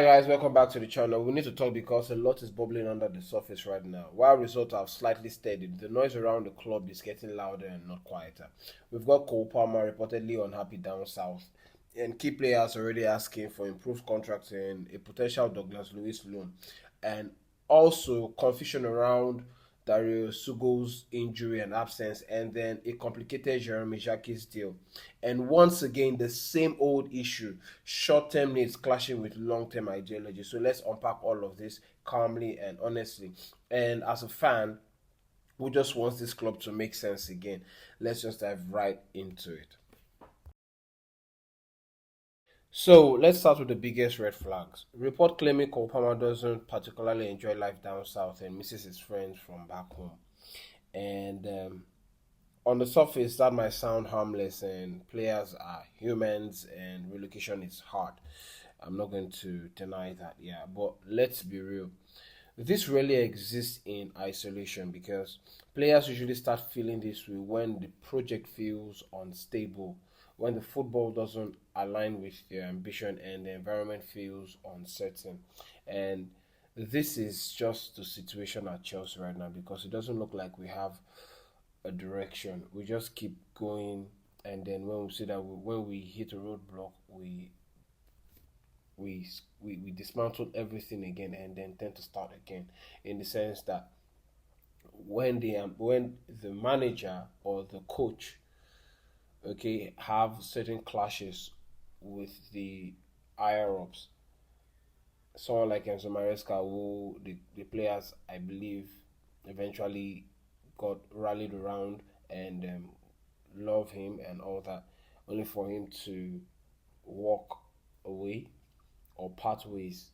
Alright guys, welcome back to the channel. We need to talk because a lot is bubbling under the surface right now. While results have slightly steadied, the noise around the club is getting louder and not quieter. We've got Cole Palmer reportedly unhappy down south, and key players already asking for improved contracting, a potential Douglas Luiz loan, and also confusion around Dario Sugo's injury and absence, and then a complicated Jeremy Jacquet's deal. And once again, the same old issue, short-term needs clashing with long-term ideology. So let's unpack all of this calmly and honestly. And as a fan who just wants this club to make sense again, let's just dive right into it. So let's start with the biggest red flags. Report claiming Cole Palmer doesn't particularly enjoy life down south and misses his friends from back home. And on the surface, that might sound harmless, and players are humans, and relocation is hard. I'm not going to deny that, yeah. But let's be real. This rarely exists in isolation because players usually start feeling this way when the project feels unstable, when the football doesn't align with their ambition, and the environment feels uncertain. And this is just the situation at Chelsea right now because it doesn't look like we have a direction. We just keep going, and then when we see that when we hit a roadblock, we dismantle everything again and then tend to start again. In the sense that when the manager or the coach, okay, have certain clashes with the higher ups, someone like Enzo Maresca, who the players I believe eventually got rallied around and love him and all that, only for him to walk away or part ways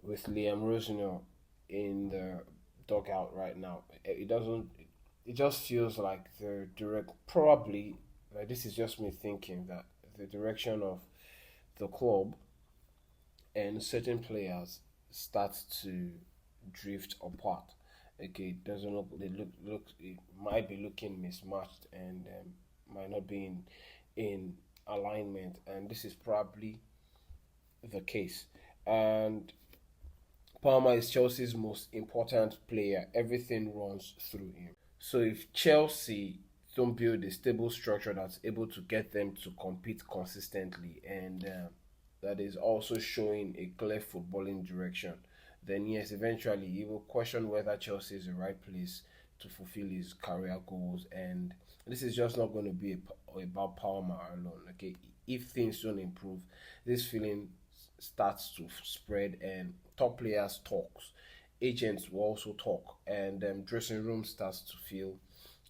with Liam Rosner in the dugout right now. It doesn't. It just feels like the direct. Probably, like this is just me thinking that the direction of the club and certain players start to drift apart. Okay, it doesn't look. They look. It might be looking mismatched and might not be in alignment, and this is probably the case. And Palmer is Chelsea's most important player. Everything runs through him. So if Chelsea don't build a stable structure that's able to get them to compete consistently and that is also showing a clear footballing direction, then yes, eventually he will question whether Chelsea is the right place to fulfill his career goals. And this is just not going to be about Palmer alone. Okay, if things don't improve, this feeling starts to spread, and top players talks, agents will also talk, and dressing room starts to feel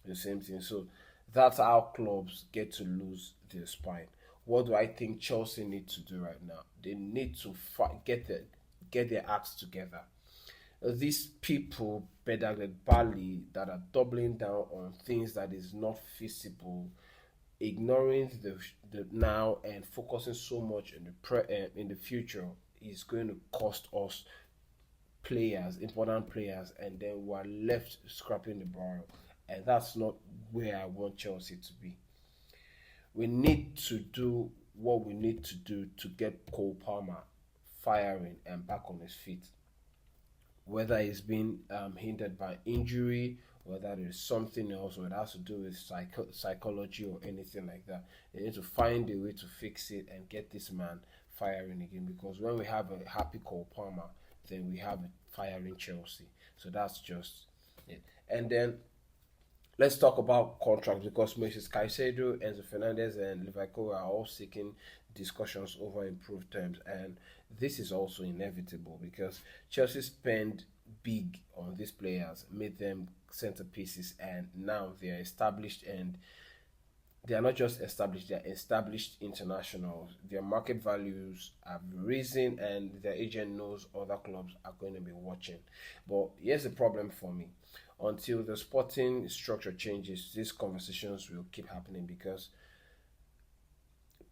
the same thing. So that's how clubs get to lose their spine. What do I think Chelsea need to do right now? They need to get their acts together. These people, better Bali, that are doubling down on things that is not feasible, ignoring the now and focusing so much in the future is going to cost us players, important players, and then we're left scrapping the barrel. And that's not where I want Chelsea to be. We need to do what we need to do to get Cole Palmer firing and back on his feet. Whether he's been hindered by injury, whether there's something else, or it has to do with psychology or anything like that. They need to find a way to fix it and get this man firing again. Because when we have a happy Cole Palmer, then we have a firing Chelsea. So that's just it. And then let's talk about contracts because Mrs. Caicedo, Enzo Fernandez, and Liverpool are all seeking discussions over improved terms, and this is also inevitable because Chelsea spend big on these players, made them centerpieces, and now they are established, and they are not just established; they are established internationals. Their market values have risen, and their agent knows other clubs are going to be watching. But here's the problem for me: until the sporting structure changes, these conversations will keep happening because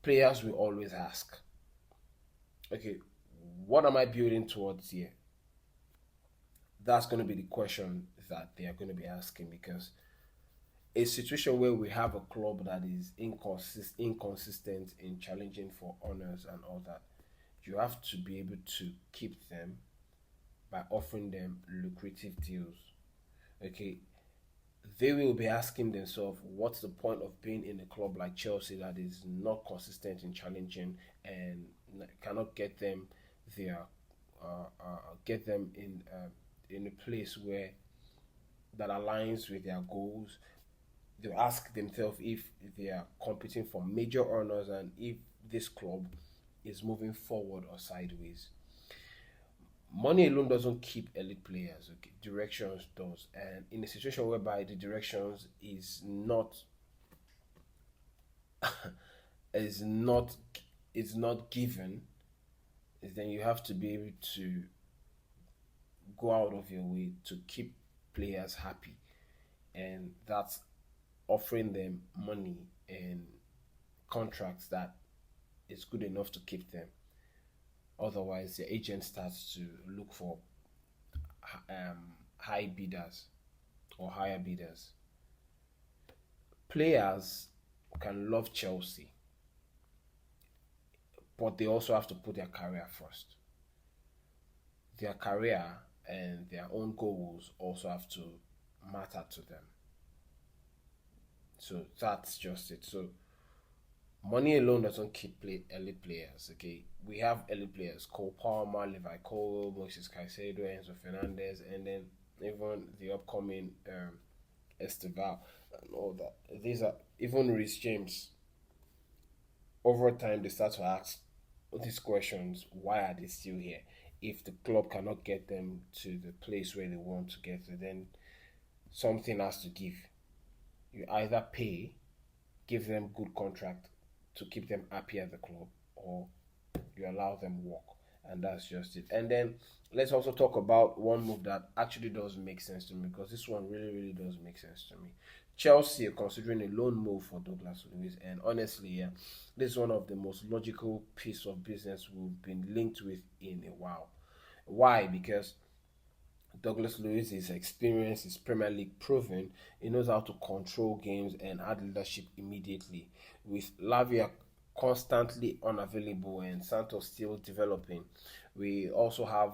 players will always ask, "Okay, what am I building towards here?" That's going to be the question that they are going to be asking because a situation where we have a club that is inconsistent in challenging for honors and all that, you have to be able to keep them by offering them lucrative deals. Okay, they will be asking themselves, what's the point of being in a club like Chelsea that is not consistent in challenging and cannot their get them in a place where that aligns with their goals. They'll ask themselves if they are competing for major honors and if this club is moving forward or sideways. Money alone doesn't keep elite players. Okay, directions does, and in a situation whereby the directions is not is not given, then you have to be able to go out of your way to keep players happy, and that's offering them money and contracts that is good enough to keep them. Otherwise, the agent starts to look for high bidders or higher bidders. Players can love Chelsea, but they also have to put their career first. Their career and their own goals also have to matter to them. So that's just it. So money alone doesn't keep elite players. Okay, we have elite players: Cole Palmer, Levi Cole, Moses Caicedo, Enzo Fernandez, and then even the upcoming Esteval and all that. These are even Rhys James. Over time, they start to ask these questions: Why are they still here? If the club cannot get them to the place where they want to get to, then something has to give. You either pay, give them good contract to keep them happy at the club, or you allow them walk, and that's just it. And then let's also talk about one move that actually does make sense to me, because this one really does make sense to me. Chelsea are considering a loan move for Douglas Luiz, and honestly, yeah, this is one of the most logical piece of business we've been linked with in a while. Why? Because Douglas Luiz is experienced, is Premier League proven. He knows how to control games and add leadership immediately. With Lavia constantly unavailable and Santos still developing, we also have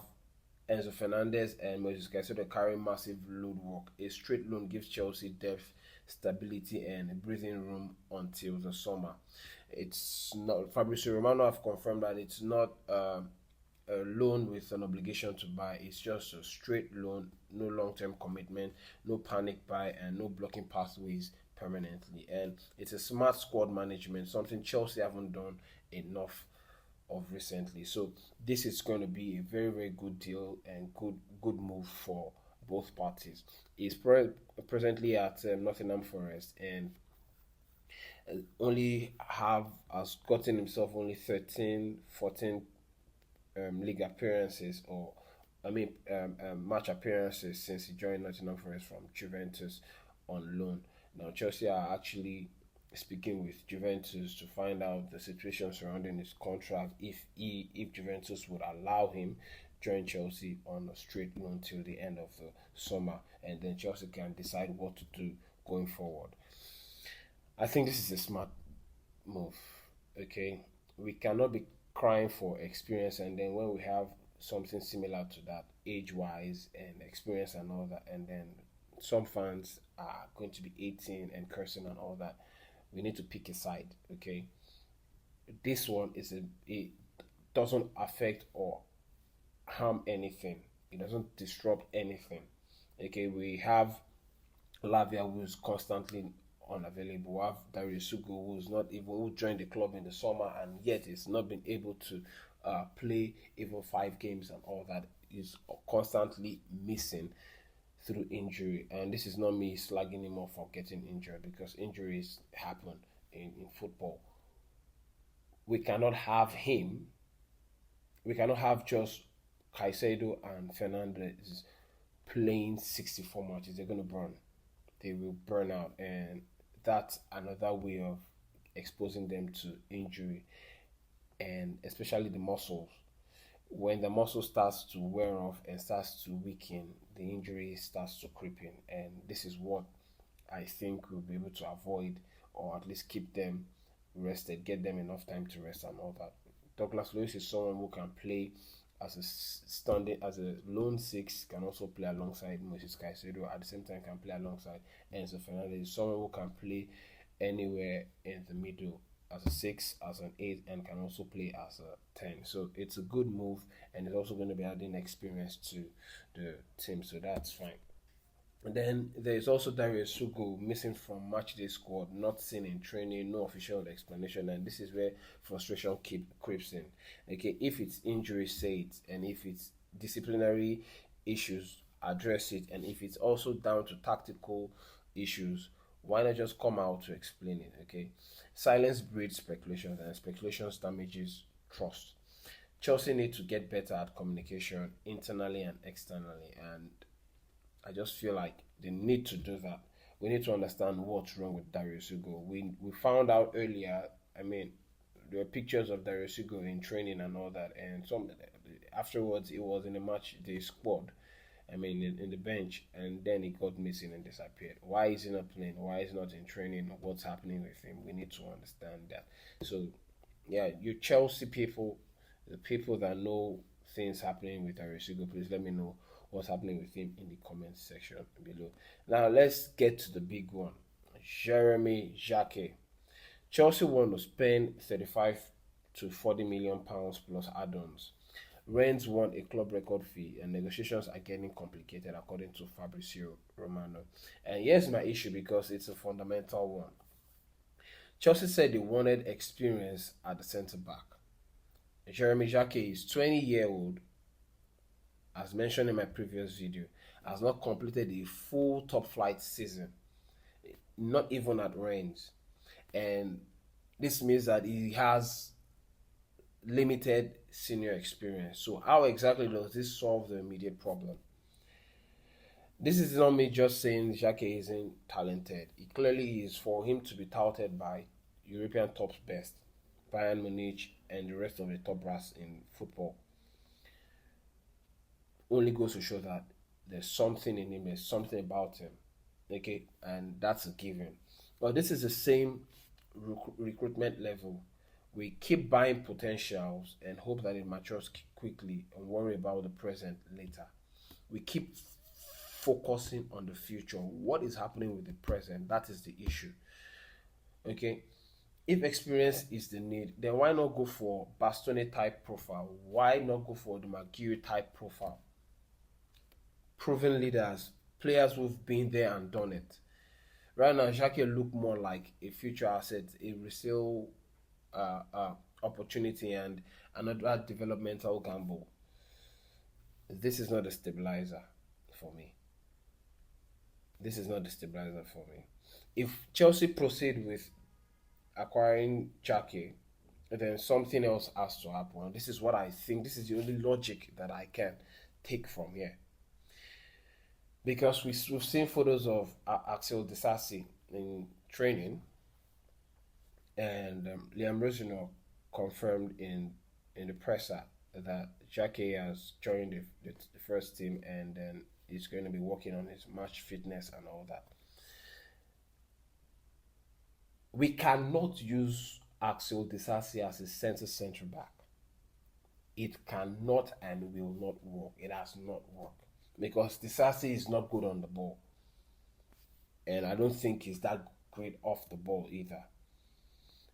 Enzo Fernandez and Moses Caicedo carrying massive load work. A straight loan gives Chelsea depth, stability, and breathing room until the summer. It's not Fabrizio Romano have confirmed that it's not a loan with an obligation to buy. It's just a straight loan, no long term commitment, no panic buy, and no blocking pathways permanently. And it's a smart squad management, something Chelsea haven't done enough of recently. So this is going to be a very good deal and good move for both parties. He's presently at Nottingham Forest and only have has gotten himself only 13, 14 league appearances, or match appearances since he joined Nottingham Forest from Juventus on loan. Now Chelsea are actually speaking with Juventus to find out the situation surrounding his contract, if Juventus would allow him join Chelsea on a straight loan till the end of the summer, and then Chelsea can decide what to do going forward. I think this is a smart move. Okay, we cannot be crying for experience, and then when we have something similar to that, age wise and experience and all that, and then some fans are going to be 18 and cursing and all that, we need to pick a side. Okay, this one it doesn't affect or harm anything. It doesn't disrupt anything. Okay, we have Lavia, who's constantly unavailable. We have Darius Sugo, who joined the club in the summer and yet is not been able to play even 5 games and all that. Is constantly missing through injury. And this is not me slagging him off for getting injured, because injuries happen in football. We cannot have him. We cannot have just Caicedo and Fernandez playing 64 matches. They're going to burn. They will burn out, and that's another way of exposing them to injury, and especially the muscles. When the muscle starts to wear off and starts to weaken, the injury starts to creep in, and this is what I think we'll be able to avoid or at least keep them rested, get them enough time to rest and all that. Douglas Luiz is someone who can play as a standing as a lone six, can also play alongside Moses Caicedo. At the same time, can play alongside Enzo Fernandez. Someone who can play anywhere in the middle as a six, as an eight, and can also play as a 10. So it's a good move, and it's also going to be adding experience to the team. So that's fine. And then there's also Darius Sugo missing from matchday squad, not seen in training, no official explanation, and this is where frustration creeps in. Okay, if it's injury, say it, and if it's disciplinary issues, address it, and if it's also down to tactical issues, why not just come out to explain it? Okay, silence breeds speculations, and speculations damages trust. Chelsea need to get better at communication internally and externally, and I just feel like they need to do that. We need to understand what's wrong with Darius Hugo. We found out earlier. I mean, there were pictures of Darius Hugo in training and all that, and some afterwards it was in the match day squad. I mean, in the bench, and then he got missing and disappeared. Why is he not playing? Why is he not in training? What's happening with him? We need to understand that. So, yeah, you Chelsea people, the people that know things happening with Arisigo, please let me know what's happening with him in the comments section below. Now let's get to the big one. Jeremy Jacquet. Chelsea want to spend 35 to 40 million pounds plus add-ons. Rennes want a club record fee, and negotiations are getting complicated according to Fabrizio Romano. And here's my issue because it's a fundamental one. Chelsea said they wanted experience at the centre back. Jeremy Jacquet is 20-year-old, as mentioned in my previous video, has not completed a full top flight season, not even at Rennes. And this means that he has limited senior experience. So how exactly does this solve the immediate problem? This is not me just saying Jacquet isn't talented. It clearly is. For him to be touted by European top best, Bayern Munich, and the rest of the top brass in football, only goes to show that there's something in him, there's something about him. Okay, and that's a given. But this is the same recruitment level. We keep buying potentials and hope that it matures quickly and worry about the present later. We keep focusing on the future. What is happening with the present? That is the issue. Okay, if experience is the need, then why not go for Bastoni type profile? Why not go for the Maguire type profile? Proven leaders, players who've been there and done it. Right now, Jacquet look more like a future asset, a resale opportunity, and another developmental gamble. This is not a stabilizer for me. This is not the stabilizer for me. If Chelsea proceed with acquiring Jacquet, then something else has to happen. This is what I think. This is the only logic that I can take from here. Because we've seen photos of Axel Disasi in training, and Liam Rosino confirmed in the presser that Jacquet has joined the first team, and then he's going to be working on his match fitness and all that. We cannot use Axel Disasi as a centre back. It cannot and will not work. It has not worked. Because Disasi is not good on the ball. And I don't think he's that great off the ball either.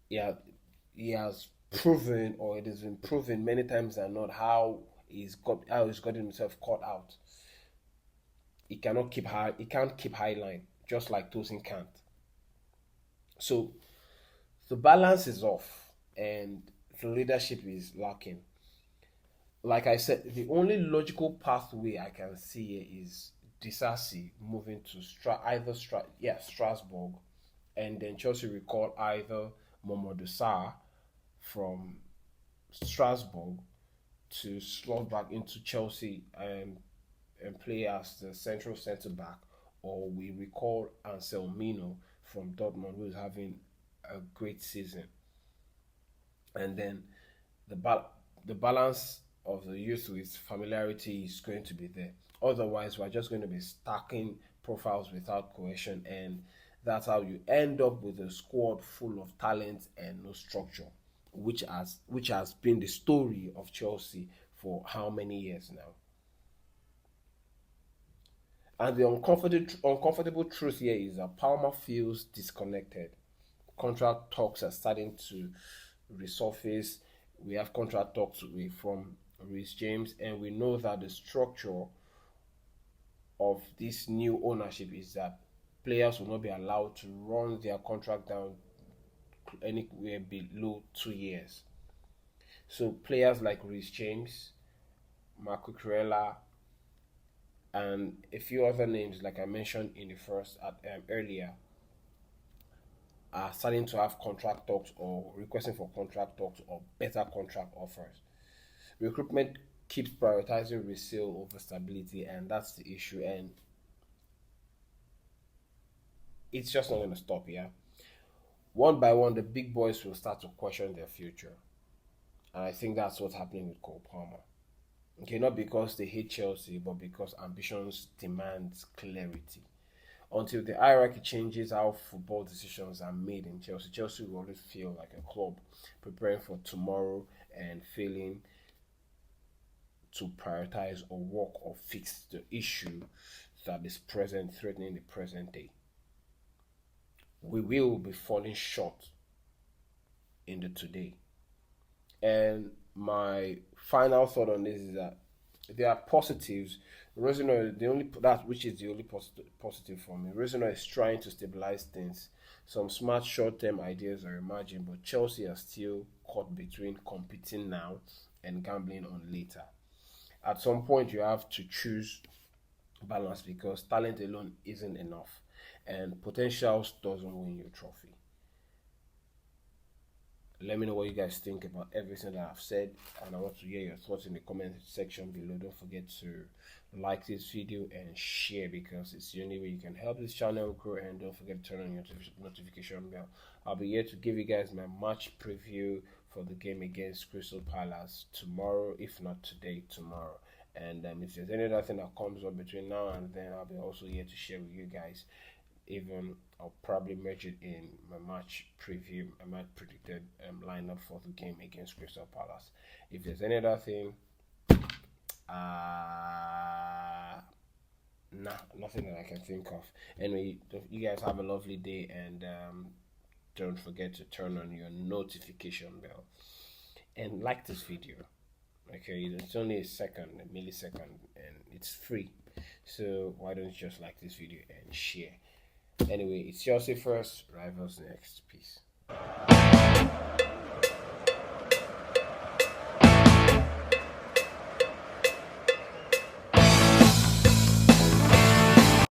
He has proven, or it has been proven many times than not, how he's got himself caught out. He can't keep high line, just like Tosin can't. So the balance is off and the leadership is lacking. Like I said, the only logical pathway I can see is Disasi moving to Strasbourg, and then Chelsea recall either Mamadou Sarr from Strasbourg to slot back into Chelsea and play as the central centre back, or we recall Anselmino from Dortmund, who is having a great season, and then the balance of the youth with familiarity is going to be there. Otherwise, we're just going to be stacking profiles without cohesion, and That's how you end up with a squad full of talent and no structure, which has been the story of Chelsea for how many years now. And the uncomfortable truth here is that Palmer feels disconnected. Contract talks are starting to resurface. We have contract talks from Reece James, and we know that the structure of this new ownership is that players will not be allowed to run their contract down anywhere below 2 years. So players like Reece James, Marco Kurela, and a few other names, like I mentioned in the first earlier, are starting to have contract talks or requesting for contract talks or better contract offers. Recruitment keeps prioritizing resale over stability, and that's the issue. And it's just not going to stop here. One by one, the big boys will start to question their future. And I think that's what's happening with Cole Palmer. Okay, not because they hate Chelsea, but because ambitions demand clarity. Until the hierarchy changes how football decisions are made in Chelsea, Chelsea will always feel like a club preparing for tomorrow and failing to prioritize or work or fix the issue that is present, threatening the present day. We will be falling short in the today. And my final thought on this is that there are positives. Rosino, the only that which is the only positive for me. Rosino is trying to stabilize things. Some smart short-term ideas are emerging, but Chelsea are still caught between competing now and gambling on later. At some point, you have to choose balance because talent alone isn't enough, and potential doesn't win you a trophy. Let me know what you guys think about everything that I've said, and I want to hear your thoughts in the comment section below. Don't forget to like this video and share because it's the only way you can help this channel grow, and don't forget to turn on your notification bell. I'll be here to give you guys my match preview for the game against Crystal Palace tomorrow, if not today, tomorrow. And if there's any other thing that comes up between now and then, I'll be also here to share with you guys. Even I'll probably merge it in my match preview, my match predicted lineup for the game against Crystal Palace. If there's any other thing, nothing that I can think of. Anyway, you guys have a lovely day, and don't forget to turn on your notification bell and like this video. Okay, it's only a millisecond, and it's free. So why don't you just like this video and share? Anyway, it's Chelsea first, rivals next. Peace.